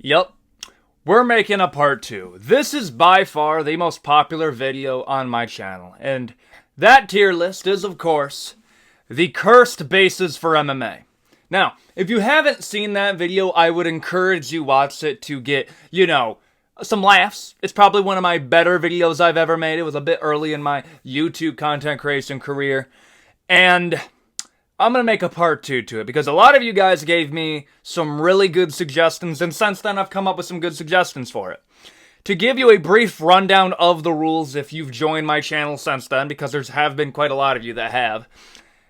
Yep, we're making a part 2. This is by far the most popular video on my channel, and that tier list is, of course, the cursed bases for MMA. Now, if you haven't seen that video, I would encourage you watch it to get, some laughs. It's probably one of my better videos I've ever made. It was a bit early in my YouTube content creation career, and I'm going to make a part 2 to it because a lot of you guys gave me some really good suggestions, and since then I've come up with some good suggestions for it. To give you a brief rundown of the rules if you've joined my channel since then, because there have been quite a lot of you that have.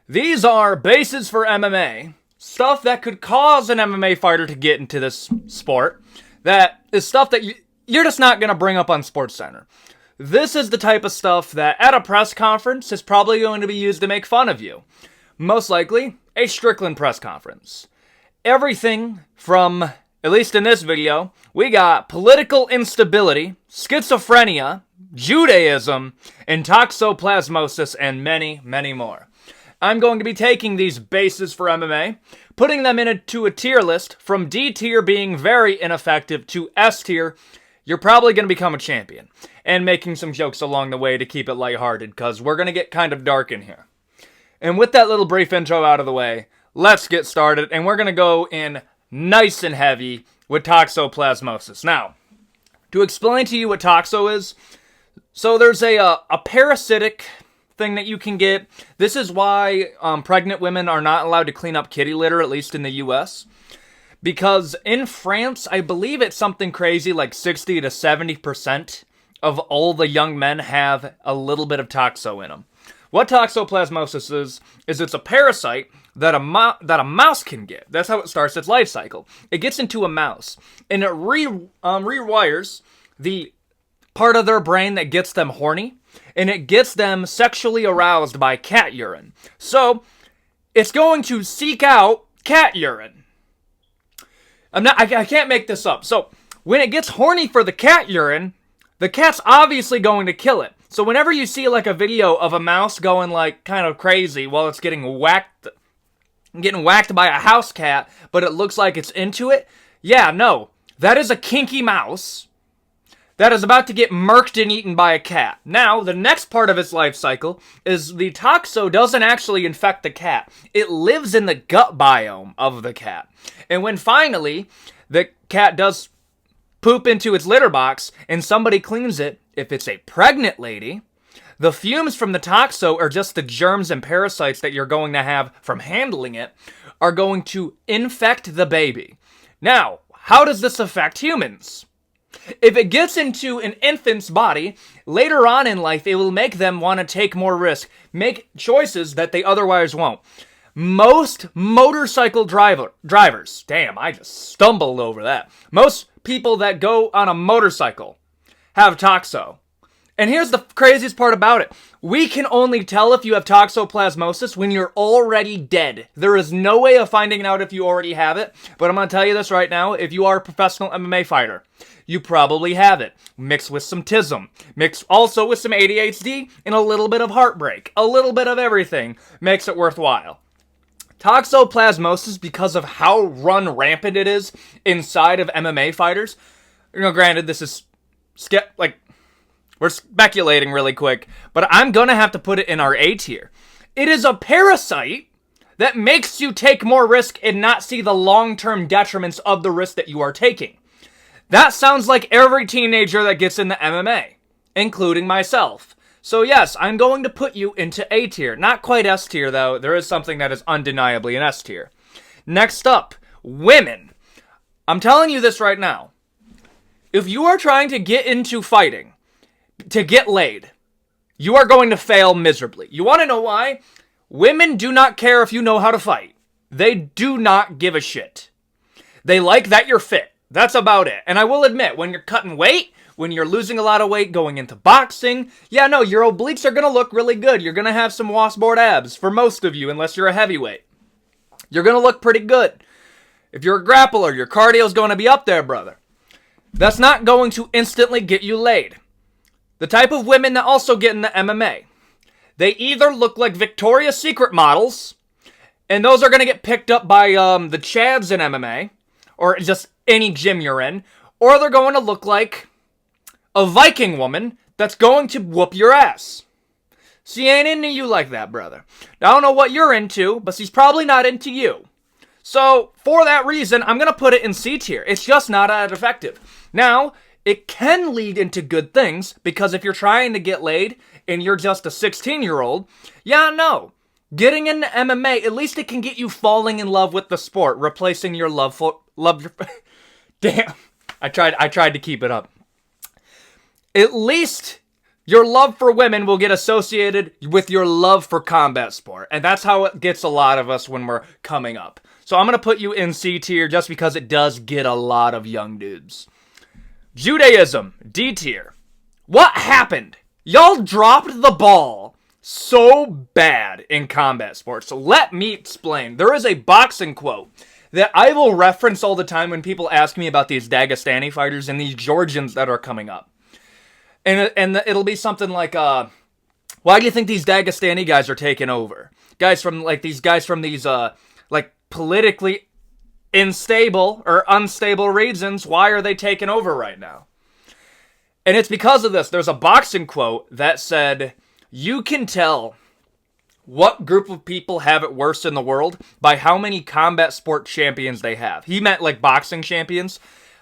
These are bases for MMA, stuff that could cause an MMA fighter to get into this sport, that is stuff that you're just not going to bring up on SportsCenter. This is the type of stuff that at a press conference is probably going to be used to make fun of you. Most likely, a Strickland press conference. Everything from, at least in this video, we got political instability, schizophrenia, Judaism, and toxoplasmosis, and many, many more. I'm going to be taking these bases for MMA, putting them into a tier list, from D tier being very ineffective to S tier, you're probably going to become a champion, and making some jokes along the way to keep it lighthearted, because we're going to get kind of dark in here. And with that little brief intro out of the way, let's get started, and we're going to go in nice and heavy with toxoplasmosis. Now, to explain to you what toxo is, so there's a parasitic thing that you can get. This is why pregnant women are not allowed to clean up kitty litter, at least in the US. Because in France, I believe it's something crazy like 60 to 70% of all the young men have a little bit of toxo in them. What toxoplasmosis is it's a parasite that a mouse can get. That's how it starts its life cycle. It gets into a mouse, and it rewires the part of their brain that gets them horny, and it gets them sexually aroused by cat urine. So, it's going to seek out cat urine. I can't make this up. So, when it gets horny for the cat urine, the cat's obviously going to kill it. So whenever you see like a video of a mouse going like kind of crazy while it's getting whacked by a house cat, but it looks like it's into it, yeah, no, that is a kinky mouse that is about to get murked and eaten by a cat. Now, the next part of its life cycle is the toxo doesn't actually infect the cat. It lives in the gut biome of the cat. And when finally the cat does poop into its litter box and somebody cleans it, if it's a pregnant lady, the fumes from the toxo, or just the germs and parasites that you're going to have from handling it, are going to infect the baby. Now, how does this affect humans? If it gets into an infant's body, later on in life, it will make them want to take more risk, make choices that they otherwise won't. Most motorcycle drivers, damn, I just stumbled over that. Most people that go on a motorcycle have toxo. And here's the craziest part about it. We can only tell if you have toxoplasmosis when you're already dead. There is no way of finding out if you already have it, but I'm going to tell you this right now. If you are a professional MMA fighter, you probably have it, mixed with some tism, mixed also with some ADHD, and a little bit of heartbreak. A little bit of everything makes it worthwhile. Toxoplasmosis, because of how run rampant it is inside of MMA fighters, granted, this is we're speculating really quick, but I'm going to have to put it in our A tier. It is a parasite that makes you take more risk and not see the long-term detriments of the risk that you are taking. That sounds like every teenager that gets into MMA, including myself. So yes, I'm going to put you into A tier. Not quite S tier, though. There is something that is undeniably an S tier. Next up, women. I'm telling you this right now. If you are trying to get into fighting, to get laid, you are going to fail miserably. You want to know why? Women do not care if you know how to fight. They do not give a shit. They like that you're fit. That's about it. And I will admit, when you're cutting weight, when you're losing a lot of weight going into boxing, yeah, no, your obliques are going to look really good. You're going to have some washboard abs for most of you, unless you're a heavyweight. You're going to look pretty good. If you're a grappler, your cardio's going to be up there, brother. That's not going to instantly get you laid. The type of women that also get in the MMA, they either look like Victoria's Secret models, and those are going to get picked up by the Chads in MMA, or just any gym you're in, or they're going to look like a Viking woman that's going to whoop your ass. She ain't into you like that, brother. Now, I don't know what you're into, but she's probably not into you. So, for that reason, I'm going to put it in C tier. It's just not that effective. Now, it can lead into good things, because if you're trying to get laid and you're just a 16-year-old, yeah, no. Getting into MMA, at least it can get you falling in love with the sport, replacing your Damn. I tried to keep it up. At least your love for women will get associated with your love for combat sport. And that's how it gets a lot of us when we're coming up. So I'm going to put you in C tier just because it does get a lot of young dudes. Judaism, D tier. What happened? Y'all dropped the ball so bad in combat sports. So let me explain. There is a boxing quote that I will reference all the time when people ask me about these Dagestani fighters and these Georgians that are coming up. And it'll be something like, why do you think these Dagestani guys are taking over? These guys from these politically unstable regions, why are they taking over right now? And it's because of this. There's a boxing quote that said, you can tell what group of people have it worse in the world by how many combat sport champions they have. He meant like boxing champions,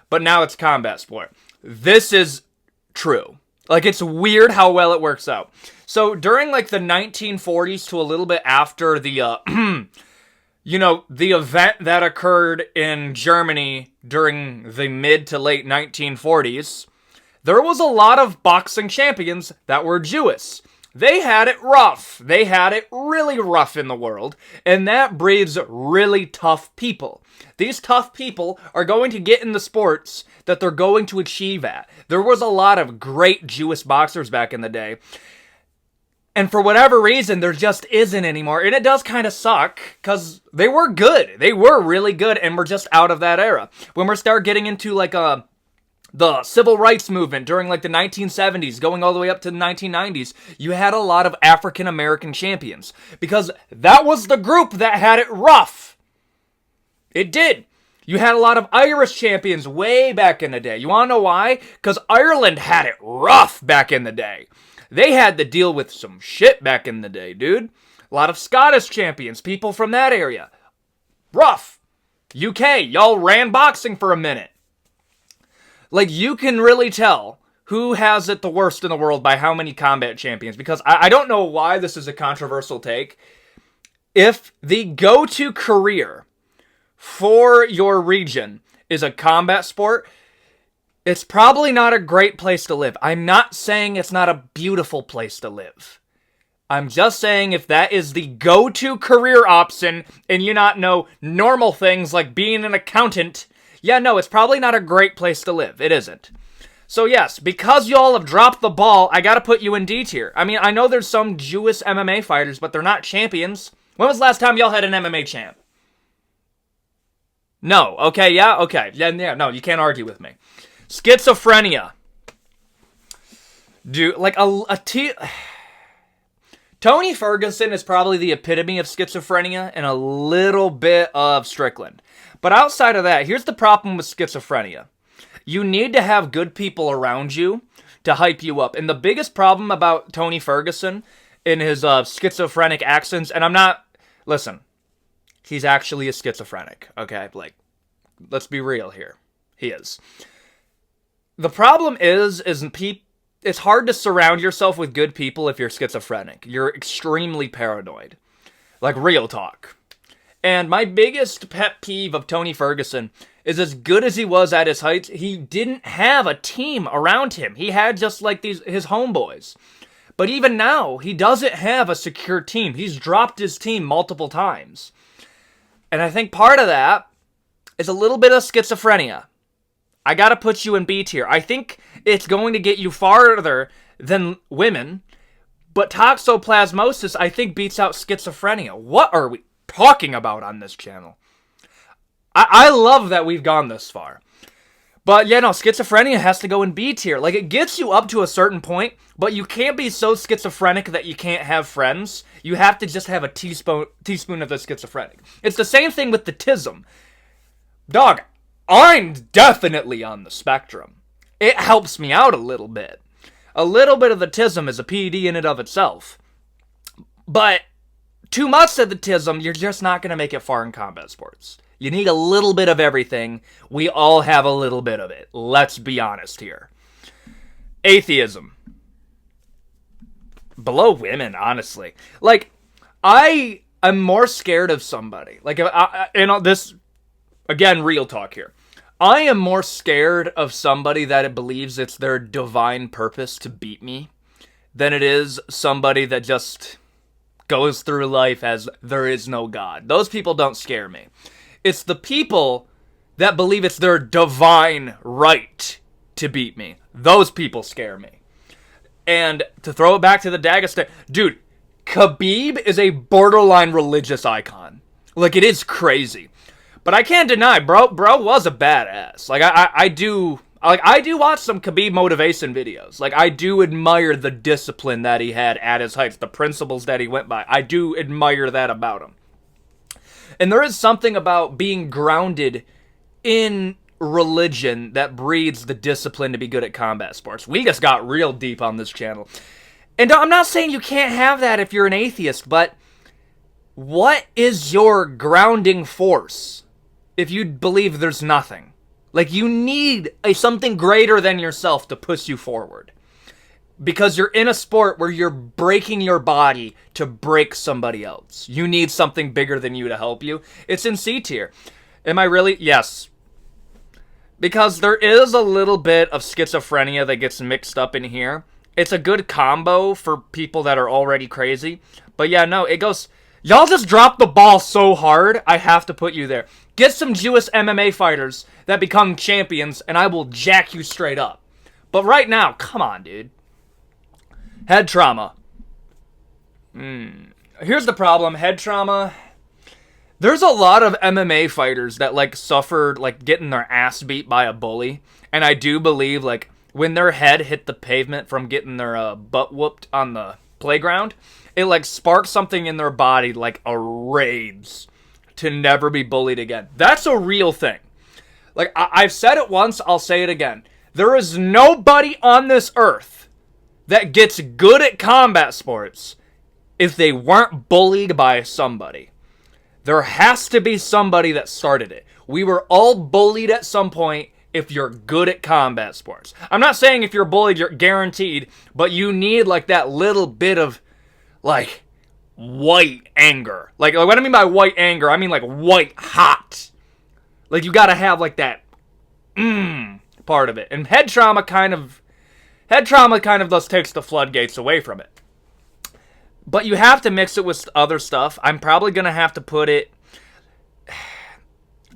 but now it's combat sport. This is true. Like, it's weird how well it works out. So during like the 1940s to a little bit after the, the event that occurred in Germany during the mid to late 1940s, there was a lot of boxing champions that were Jewish. They had it rough. They had it really rough in the world, and that breeds really tough people. These tough people are going to get in the sports that they're going to achieve at. There was a lot of great Jewish boxers back in the day, and for whatever reason, there just isn't anymore, and it does kind of suck, because they were good. They were really good, and we're just out of that era. When we start getting into, like, the civil rights movement during like the 1970s, going all the way up to the 1990s, you had a lot of African American champions because that was the group that had it rough. It did. You had a lot of Irish champions way back in the day. You want to know why? Because Ireland had it rough back in the day. They had to deal with some shit back in the day, dude. A lot of Scottish champions, people from that area. Rough. UK, y'all ran boxing for a minute. Like, you can really tell who has it the worst in the world by how many combat champions. Because I don't know why this is a controversial take. If the go-to career for your region is a combat sport, it's probably not a great place to live. I'm not saying it's not a beautiful place to live. I'm just saying if that is the go-to career option and you not know normal things like being an accountant, yeah, no, it's probably not a great place to live. It isn't. So yes, because y'all have dropped the ball, I gotta put you in D tier. I mean, I know there's some Jewish MMA fighters, but they're not champions. When was the last time y'all had an MMA champ? No. Okay, yeah? Okay. Yeah, no, you can't argue with me. Schizophrenia. Dude, like Tony Ferguson is probably the epitome of schizophrenia and a little bit of Strickland. But outside of that, here's the problem with schizophrenia. You need to have good people around you to hype you up. And the biggest problem about Tony Ferguson in his schizophrenic accents, and I'm not... Listen, he's actually a schizophrenic, okay? Like, let's be real here. He is. The problem is it's hard to surround yourself with good people if you're schizophrenic. You're extremely paranoid. Like, real talk. And my biggest pet peeve of Tony Ferguson is as good as he was at his height, he didn't have a team around him. He had just like his homeboys. But even now, he doesn't have a secure team. He's dropped his team multiple times. And I think part of that is a little bit of schizophrenia. I gotta put you in B tier. I think it's going to get you farther than women, but toxoplasmosis, I think, beats out schizophrenia. What are we talking about on this channel? I love that we've gone this far. But yeah, no, schizophrenia has to go in B tier. Like, it gets you up to a certain point, but you can't be so schizophrenic that you can't have friends. You have to just have a teaspoon of the schizophrenic. It's the same thing with the tism. Dog, I'm definitely on the spectrum. It helps me out a little bit. A little bit of the tism is a PED in and of itself. But too much of the tism, you're just not going to make it far in combat sports. You need a little bit of everything. We all have a little bit of it. Let's be honest here. Atheism. Below women, honestly. Like, I am more scared of somebody. Like, this, again, real talk here. I am more scared of somebody that believes it's their divine purpose to beat me than it is somebody that just goes through life as there is no God. Those people don't scare me. It's the people that believe it's their divine right to beat me. Those people scare me. And to throw it back to the Dagestan, dude, Khabib is a borderline religious icon. Like, it is crazy. But I can't deny, bro was a badass. Like, I do watch some Khabib motivation videos. Like, I do admire the discipline that he had at his heights, the principles that he went by. I do admire that about him. And there is something about being grounded in religion that breeds the discipline to be good at combat sports. We just got real deep on this channel. And I'm not saying you can't have that if you're an atheist, but what is your grounding force if you believe there's nothing? Like, you need something greater than yourself to push you forward. Because you're in a sport where you're breaking your body to break somebody else. You need something bigger than you to help you. It's in C tier. Am I really? Yes. Because there is a little bit of schizophrenia that gets mixed up in here. It's a good combo for people that are already crazy. But yeah, no, it goes... Y'all just dropped the ball so hard, I have to put you there. Get some Jewish MMA fighters that become champions, and I will jack you straight up. But right now, come on, dude. Head trauma. Here's the problem. Head trauma... There's a lot of MMA fighters that, like, suffered, like, getting their ass beat by a bully. And I do believe, like, when their head hit the pavement from getting their butt whooped on the playground, it, like, sparks something in their body, like a rage to never be bullied again. That's a real thing. Like, I've said it once, I'll say it again. There is nobody on this earth that gets good at combat sports if they weren't bullied by somebody. There has to be somebody that started it. We were all bullied at some point if you're good at combat sports. I'm not saying if you're bullied, you're guaranteed, but you need, like, that little bit of, like, white anger. Like, what I mean by white anger, I mean, like, white hot. Like, you gotta have, like, that part of it. And head trauma kind of just takes the floodgates away from it. But you have to mix it with other stuff. I'm probably going to have to put it...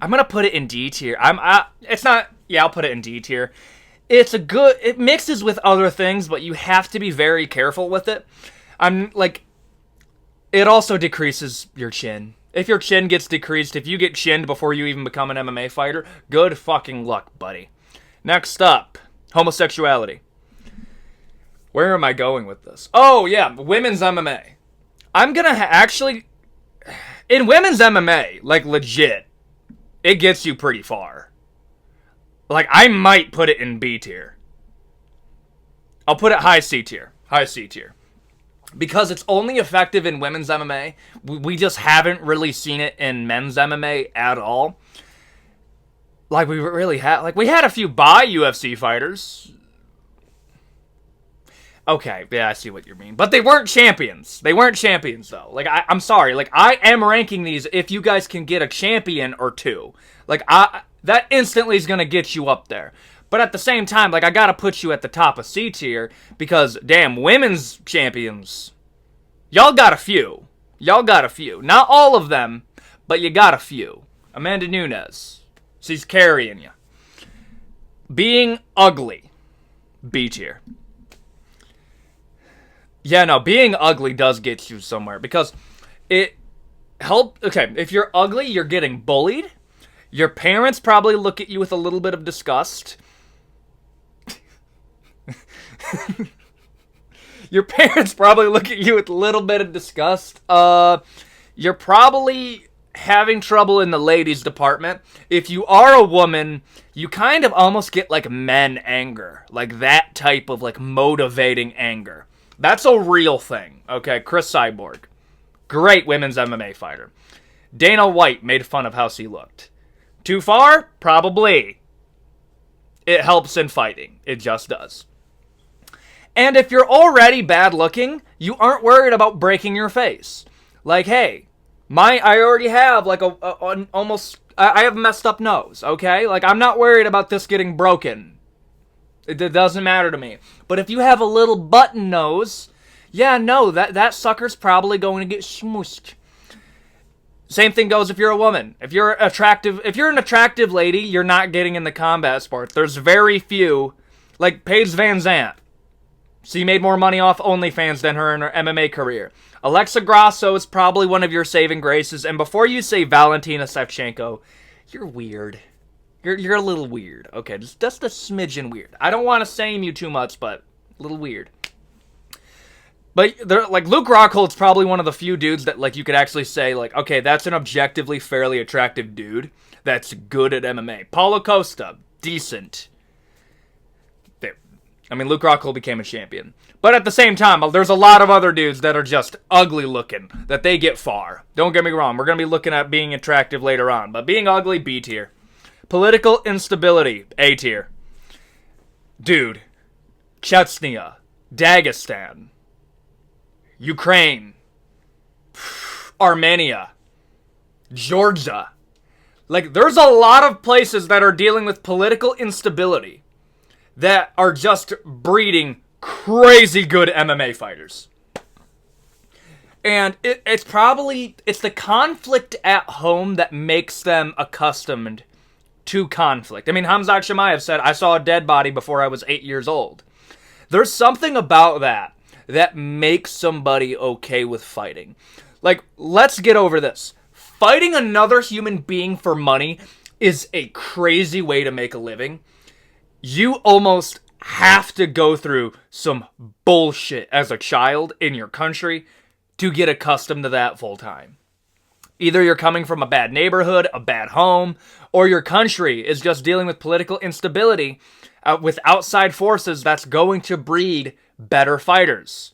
I'm going to put it in D tier. It's not... Yeah, I'll put it in D tier. It's a good... It mixes with other things, but you have to be very careful with it. It also decreases your chin. If your chin gets decreased, if you get chinned before you even become an MMA fighter, good fucking luck, buddy. Next up, homosexuality. Where am I going with this? Oh, yeah, women's MMA. I'm gonna actually... In women's MMA, like, legit, it gets you pretty far. Like, I might put it in B tier. I'll put it high C tier. High C tier. Because it's only effective in women's MMA. We just haven't really seen it in men's MMA at all. Like, we really had... Like, we had a few UFC fighters... Okay, yeah, I see what you mean. But they weren't champions. They weren't champions, though. Like, I'm sorry. Like, I am ranking these if you guys can get a champion or two. Like, that instantly is going to get you up there. But at the same time, like, I got to put you at the top of C tier because, damn, women's champions, y'all got a few. Y'all got a few. Not all of them, but you got a few. Amanda Nunes. She's carrying you. Being ugly. B tier. Yeah, no, being ugly does get you somewhere because it help. Okay, if you're ugly, you're getting bullied. Your parents probably look at you with a little bit of disgust. Your parents probably look at you with a little bit of disgust. You're probably having trouble in the ladies department, if you are a woman, you kind of almost get like men anger. Like that type of like motivating anger. That's a real thing. Okay, Chris Cyborg. Great women's MMA fighter. Dana White made fun of how she looked. Too far? Probably. It helps in fighting. It just does. And if you're already bad looking, you aren't worried about breaking your face. Like, hey, I already have like I have a messed up nose, okay? Like, I'm not worried about this getting broken. It doesn't matter to me. But if you have a little button nose, yeah, no, that sucker's probably going to get smooshed. Same thing goes if you're a woman. If you're an attractive lady, you're not getting in the combat sport. There's very few, like Paige Van Zandt. She made more money off OnlyFans than her in her MMA career. Alexa Grasso is probably one of your saving graces. And before you say Valentina Shevchenko, you're weird. You're a little weird. Okay, just a smidgen weird. I don't want to shame you too much, but a little weird. But like Luke Rockhold's probably one of the few dudes that like you could actually say like, okay, that's an objectively fairly attractive dude that's good at MMA. Paulo Costa, decent. I mean, Luke Rockhold became a champion. But at the same time, there's a lot of other dudes that are just ugly looking, that they get far. Don't get me wrong, we're going to be looking at being attractive later on. But being ugly, B tier. Political instability, A tier. Dude. Chechnya. Dagestan. Ukraine. Armenia. Georgia. Like, there's a lot of places that are dealing with political instability that are just breeding crazy good MMA fighters. And it's the conflict at home that makes them accustomed to conflict. I mean, Khamzat Chimaev said, I saw a dead body before I was 8 years old. There's something about that makes somebody okay with fighting. Like, let's get over this. Fighting another human being for money is a crazy way to make a living. You almost have to go through some bullshit as a child in your country to get accustomed to that full time. Either you're coming from a bad neighborhood, a bad home, or your country is just dealing with political instability with outside forces that's going to breed better fighters.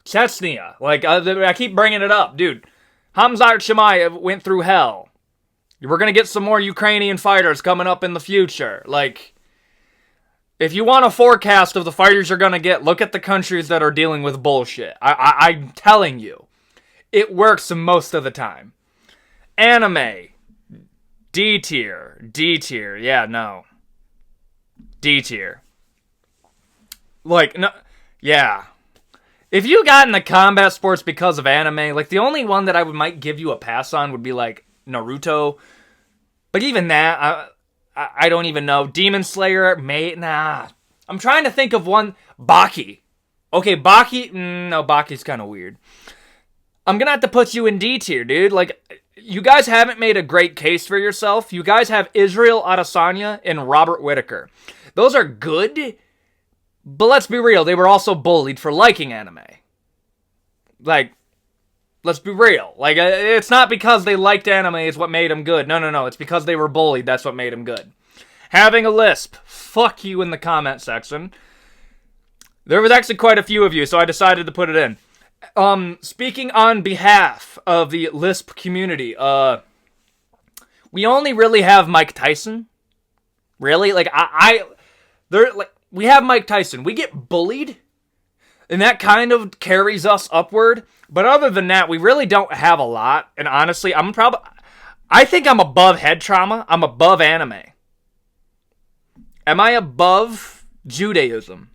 Chechnya, like, I keep bringing it up. Dude, Khamzat Chimaev went through hell. We're going to get some more Ukrainian fighters coming up in the future. Like, if you want a forecast of the fighters you're going to get, look at the countries that are dealing with bullshit. I'm telling you, it works most of the time. Anime, D tier, yeah, no. D tier. Like, no, yeah. If you got into combat sports because of anime, like, the only one that I might give you a pass on would be, like, Naruto. But even that, I don't even know. Demon Slayer, nah. I'm trying to think of one. Baki. Okay, Baki, no, Baki's kind of weird. I'm gonna have to put you in D tier, dude. Like, you guys haven't made a great case for yourself. You guys have Israel Adesanya and Robert Whittaker. Those are good, but let's be real, they were also bullied for liking anime. Like, let's be real. Like, it's not because they liked anime is what made them good. No. It's because they were bullied. That's what made them good. Having a lisp. Fuck you in the comment section. There was actually quite a few of you, so I decided to put it in. Speaking on behalf of the lisp community, we only really have Mike Tyson. Really? Like, we have Mike Tyson. We get bullied, and that kind of carries us upward. But other than that, we really don't have a lot. And honestly, I think I'm above head trauma. I'm above anime. Am I above Judaism?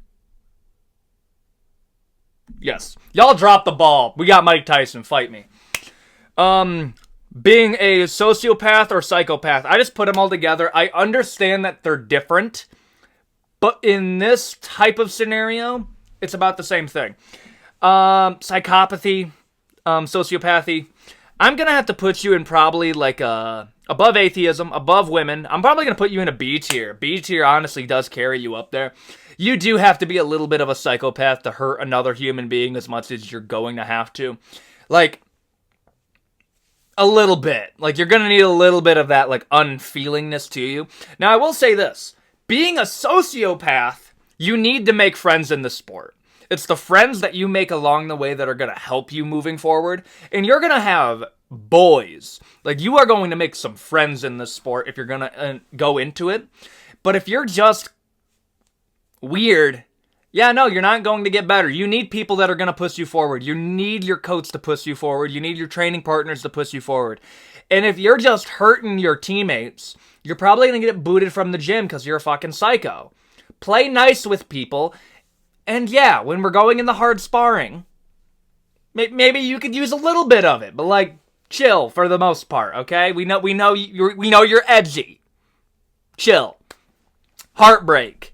Yes. Y'all dropped the ball. We got Mike Tyson. Fight me. Being a sociopath or psychopath, I just put them all together. I understand that they're different, but in this type of scenario, it's about the same thing. Psychopathy, sociopathy. I'm gonna have to put you in probably like above atheism, above women. I'm probably gonna put you in a B tier. B tier honestly does carry you up there. You do have to be a little bit of a psychopath to hurt another human being as much as you're going to have to. Like, A little bit. Like, you're gonna need a little bit of that, like, unfeelingness to you. Now, I will say this. Being a sociopath, you need to make friends in the sport. It's the friends that you make along the way that are gonna help you moving forward. And you're gonna have boys. Like, you are going to make some friends in this sport if you're gonna go into it. But if you're just weird, yeah, no, you're not going to get better. You need people that are going to push you forward. You need your coach to push you forward. You need your training partners to push you forward. And if you're just hurting your teammates, you're probably going to get booted from the gym because you're a fucking psycho. Play nice with people. And yeah, when we're going in the hard sparring, maybe you could use a little bit of it, but like, chill for the most part, okay? We know you're edgy. Chill. Heartbreak.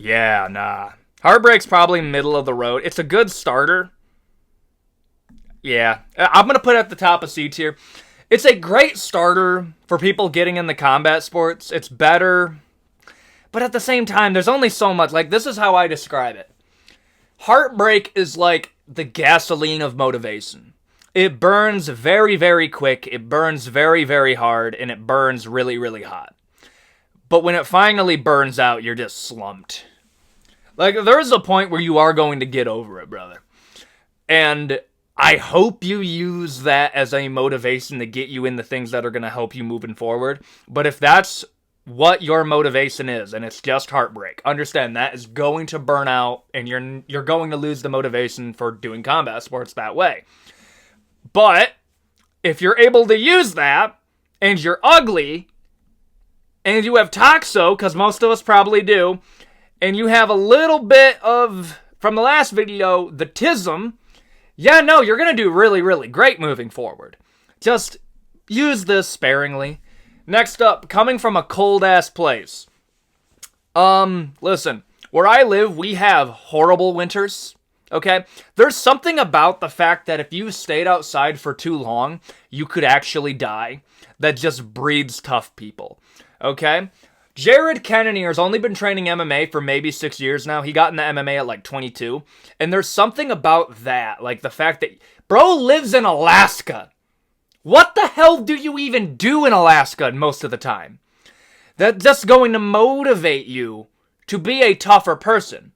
Yeah, nah. Heartbreak's probably middle of the road. It's a good starter. Yeah. I'm going to put it at the top of C tier. It's a great starter for people getting in the combat sports. It's better. But at the same time, there's only so much. Like, this is how I describe it. Heartbreak is like the gasoline of motivation. It burns very, very quick. It burns very, very hard. And it burns really, really hot. But when it finally burns out, you're just slumped. Like, there's a point where you are going to get over it, brother. And I hope you use that as a motivation to get you in the things that are going to help you moving forward. But if that's what your motivation is, and it's just heartbreak, understand that is going to burn out, and you're going to lose the motivation for doing combat sports that way. But if you're able to use that, and you're ugly, and you have toxo, because most of us probably do, and you have a little bit of, from the last video, the tism, yeah, no, you're going to do really, really great moving forward. Just use this sparingly. Next up, coming from a cold-ass place. Listen, where I live, we have horrible winters, okay? There's something about the fact that if you stayed outside for too long, you could actually die. That just breeds tough people. Okay? Jared Cannonier's only been training MMA for maybe 6 years now. He got into MMA at like 22. And there's something about that. Like the fact that bro lives in Alaska. What the hell do you even do in Alaska most of the time? That's just going to motivate you to be a tougher person.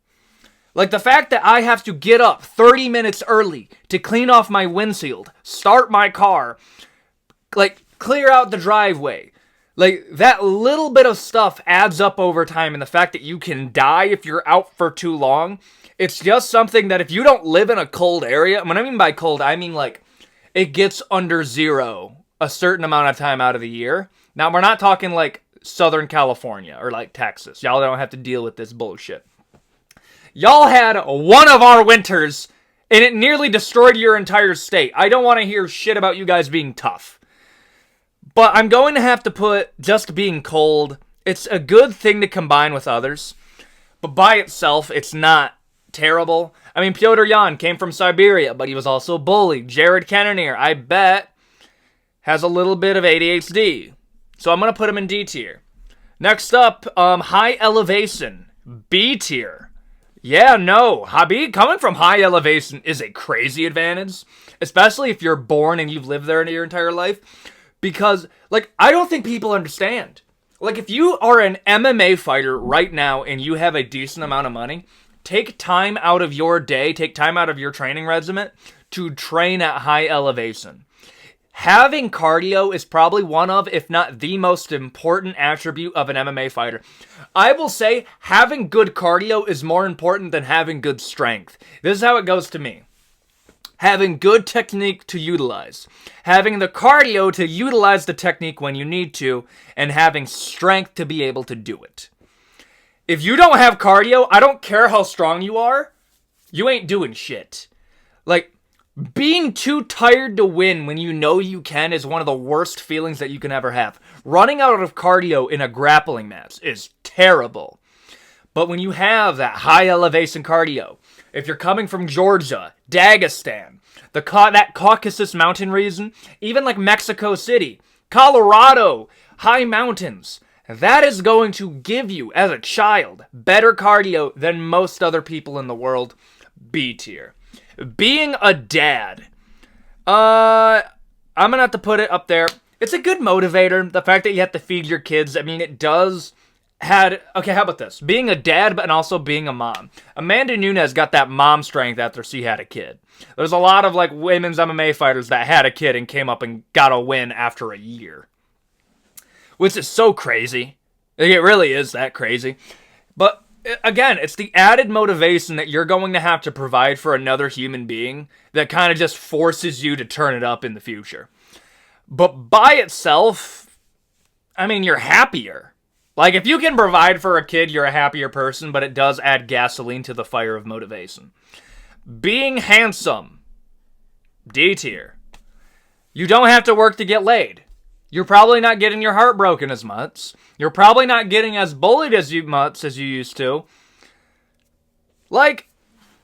Like the fact that I have to get up 30 minutes early to clean off my windshield, start my car, like clear out the driveway. Like, that little bit of stuff adds up over time, and the fact that you can die if you're out for too long, it's just something that if you don't live in a cold area, when I mean by cold, I mean like, it gets under zero a certain amount of time out of the year. Now, we're not talking like Southern California or like Texas. Y'all don't have to deal with this bullshit. Y'all had one of our winters, and it nearly destroyed your entire state. I don't want to hear shit about you guys being tough. But I'm going to have to put just being cold. It's a good thing to combine with others. But by itself, it's not terrible. I mean, Pyotr Yan came from Siberia, but he was also bullied. Jared Cannonier, I bet, has a little bit of ADHD. So I'm going to put him in D tier. Next up, high elevation. B tier. Yeah, no. Coming from high elevation is a crazy advantage. Especially if you're born and you've lived there your entire life. Because, like, I don't think people understand. Like, if you are an MMA fighter right now and you have a decent amount of money, take time out of your day, take time out of your training regimen to train at high elevation. Having cardio is probably one of, if not the most important attribute of an MMA fighter. I will say having good cardio is more important than having good strength. This is how it goes to me. Having good technique to utilize. Having the cardio to utilize the technique when you need to. And having strength to be able to do it. If you don't have cardio, I don't care how strong you are. You ain't doing shit. Like, being too tired to win when you know you can is one of the worst feelings that you can ever have. Running out of cardio in a grappling match is terrible. But when you have that high elevation cardio, if you're coming from Georgia, Dagestan, that Caucasus mountain region, even like Mexico City, Colorado, high mountains, that is going to give you, as a child, better cardio than most other people in the world. B tier. Being a dad. I'm going to have to put it up there. It's a good motivator. The fact that you have to feed your kids, I mean, it does okay, how about this? Being a dad, but also being a mom. Amanda Nunes got that mom strength after she had a kid. There's a lot of, like, women's MMA fighters that had a kid and came up and got a win after a year. Which is so crazy. Like, it really is that crazy. But, again, it's the added motivation that you're going to have to provide for another human being that kind of just forces you to turn it up in the future. But by itself, I mean, you're happier. Like, if you can provide for a kid, you're a happier person, but it does add gasoline to the fire of motivation. Being handsome. D tier. You don't have to work to get laid. You're probably not getting your heart broken as much. You're probably not getting as bullied as much as you used to. Like,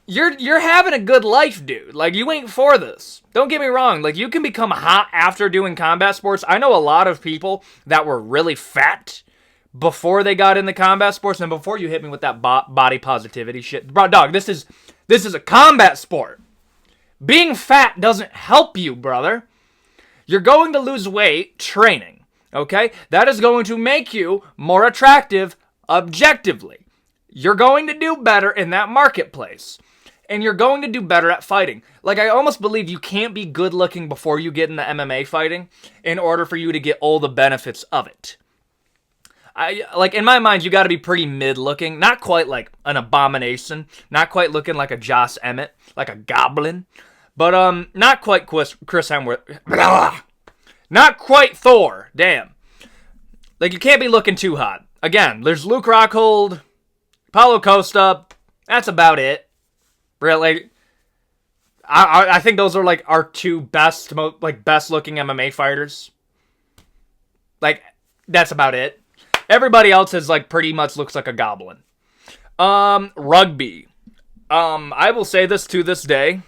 you're having a good life, dude. Like, you ain't for this. Don't get me wrong. Like, you can become hot after doing combat sports. I know a lot of people that were really fat before they got into combat sports, and before you hit me with that body positivity shit. Bro, dog, this is a combat sport. Being fat doesn't help you, brother. You're going to lose weight training, okay? That is going to make you more attractive objectively. You're going to do better in that marketplace. And you're going to do better at fighting. Like, I almost believe you can't be good looking before you get into MMA fighting in order for you to get all the benefits of it. Like, in my mind, you got to be pretty mid-looking. Not quite like an abomination. Not quite looking like a Josh Emmett. Like a goblin. But, not quite Chris Hemsworth. Not quite Thor. Damn. Like, you can't be looking too hot. Again, there's Luke Rockhold. Paulo Costa. That's about it. Really. I think those are, like, our two best-looking MMA fighters. Like, that's about it. Everybody else is, like, pretty much looks like a goblin. Rugby. I will say this to this day.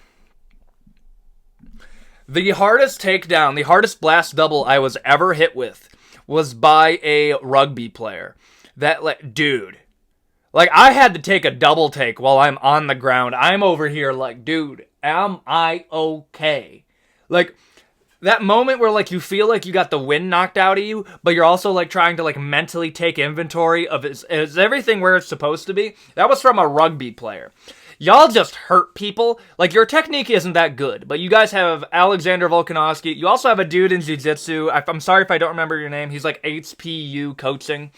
The hardest takedown, the hardest blast double I was ever hit with was by a rugby player. That, like, dude. Like, I had to take a double take while I'm on the ground. I'm over here like, dude, am I okay? Like, that moment where, like, you feel like you got the wind knocked out of you, but you're also, like, trying to, like, mentally take inventory of is everything where it's supposed to be? That was from a rugby player. Y'all just hurt people. Like, your technique isn't that good, but you guys have Alexander Volkanovski. You also have a dude in jiu-jitsu. I'm sorry if I don't remember your name. He's, like, HPU coaching.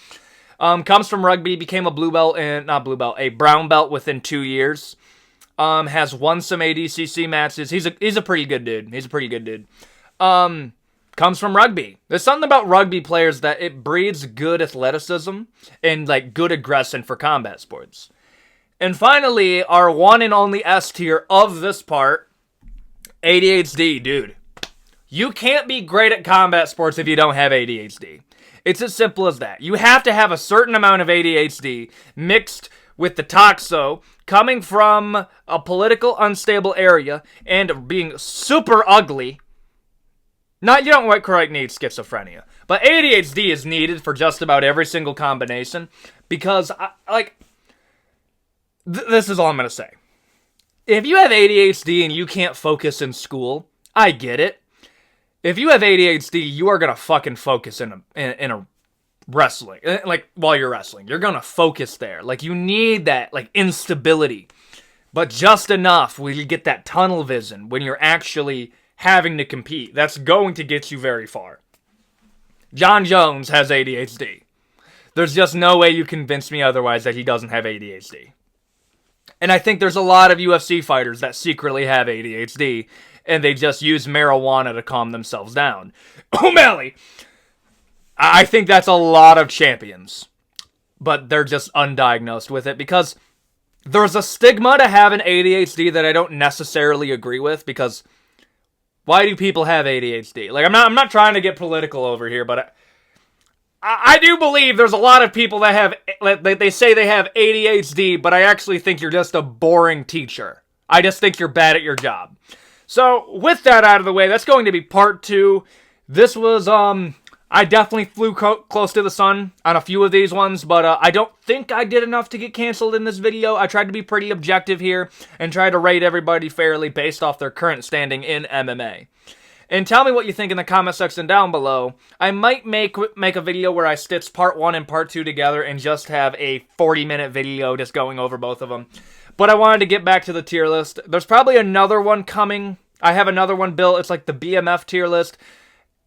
Comes from rugby, became a a brown belt within 2 years. Has won some ADCC matches. He's a pretty good dude. Comes from rugby. There's something about rugby players that it breeds good athleticism and, like, good aggression for combat sports. And finally, our one and only S tier of this part, ADHD, dude. You can't be great at combat sports if you don't have ADHD. It's as simple as that. You have to have a certain amount of ADHD mixed with the toxo, coming from a political unstable area and being super ugly. You don't quite need schizophrenia, but ADHD is needed for just about every single combination because, this is all I'm going to say. If you have ADHD and you can't focus in school, I get it. If you have ADHD, you are going to fucking focus in a wrestling. Like, while you're wrestling. You're going to focus there. Like, you need that, like, instability. But just enough where you get that tunnel vision when you're actually having to compete. That's going to get you very far. John Jones has ADHD. There's just no way you convince me otherwise that he doesn't have ADHD. And I think there's a lot of UFC fighters that secretly have ADHD, and they just use marijuana to calm themselves down. O'Malley! I think that's a lot of champions. But they're just undiagnosed with it, because there's a stigma to having ADHD that I don't necessarily agree with, because why do people have ADHD? Like, I'm not trying to get political over here, but I do believe there's a lot of people that have, they say they have ADHD, but I actually think you're just a boring teacher. I just think you're bad at your job. So, with that out of the way, that's going to be part 2. This was, I definitely flew close to the sun on a few of these ones, but I don't think I did enough to get canceled in this video. I tried to be pretty objective here and try to rate everybody fairly based off their current standing in MMA. And tell me what you think in the comment section down below. I might make a video where I stitch part 1 and part 2 together and just have a 40-minute video just going over both of them. But I wanted to get back to the tier list. There's probably another one coming. I have another one built. It's like the BMF tier list.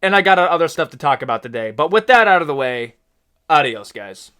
And I got other stuff to talk about today. But with that out of the way, adios, guys.